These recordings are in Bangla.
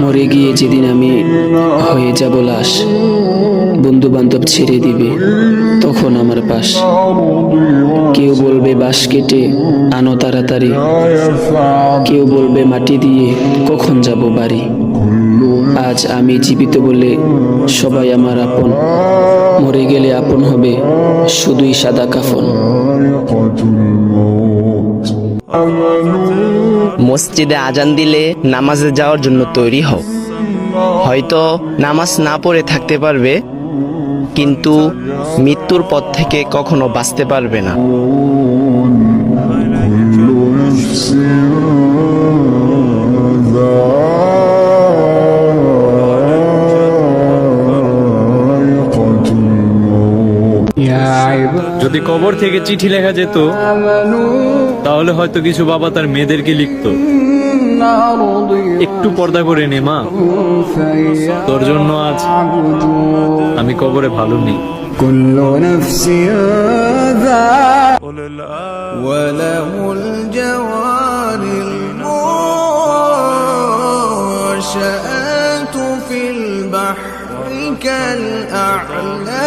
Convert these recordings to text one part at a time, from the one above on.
মরে গিয়ে যেদিন আমি হয়ে যাব লাশ, বন্ধু বান্ধব ছেড়ে দিবে তখন আমার পাশ। কেউ বলবে বাঁশ কেটে আনো তাড়াতাড়ি, কেউ বলবে মাটি দিয়ে কখন যাব বাড়ি। আজ আমি জীবিত বলে সবাই আমার আপন, মরে গেলে আপন হবে শুধুই সাদা কাফন। মসজিদে আজান দিলে নামাজে যাওয়ার জন্য তৈরি হও। হয়তো নামাজ না পড়ে থাকতে পারবে, কিন্তু মৃত্যুর পথ থেকে কখনো বাঁচতে পারবে না। যদি কবর থেকে চিঠি লেখা যেত, তাহলে হয়তো কিছু বাবা তার মেয়েদেরকে লিখতো, একটু পর্দা করে নে মা, তোর জন্য আজ আমি কবরে ভালো নেই। وله الجوار المنشآت في البحر كالأعلام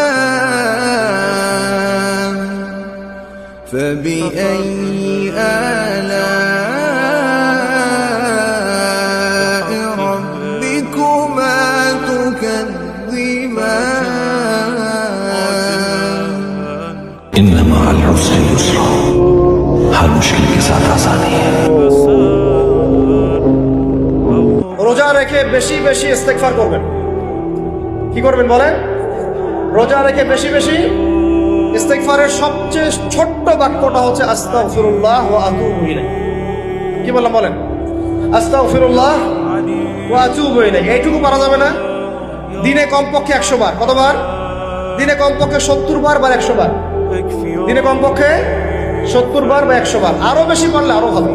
فبأي آلاء ربكما تكذبان إن مع العسر يسرا हर मुश्किल के साथ आसानी है। রোজা রেখে বেশি বেশি ইস্তেগফার করবেন। কি করবেন বলেন? রোজা রেখে বেশি বেশি ইস্তেগফারের সবচেয়ে ছোট্ট বাক্যটা হচ্ছে আস্তাগফিরুল্লাহ ওয়া আতুবু ইলাইহি। কি বললাম বলেন? আস্তাগফিরুল্লাহ ওয়া আতুবু ইলাইহি। এইটুকু পারা যাবে না? দিনে কমপক্ষে 100 বার। কতবার? দিনে কমপক্ষে 70 বার বা 100 বার। দিনে কমপক্ষে 70 বার বা 100 বার। আরো বেশি পারলে আরো ভালো।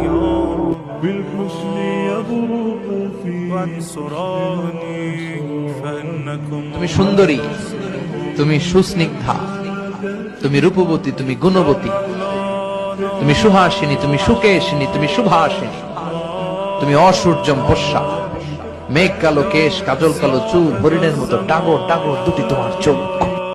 তুমি সুন্দরী, তুমি সুস্নিগ্ধা, তুমি রূপবতী, তুমি গুণবতী, তুমি সুহাসিনী, তুমি সুকেশিনী, তুমি শুভাসিনী, তুমি অসূর্যম পোষ্যা, মেঘ কালো কেশ, কাজল কালো চুল, হরিণের মতো টাগর টাগর দুটি তোমার চোখ।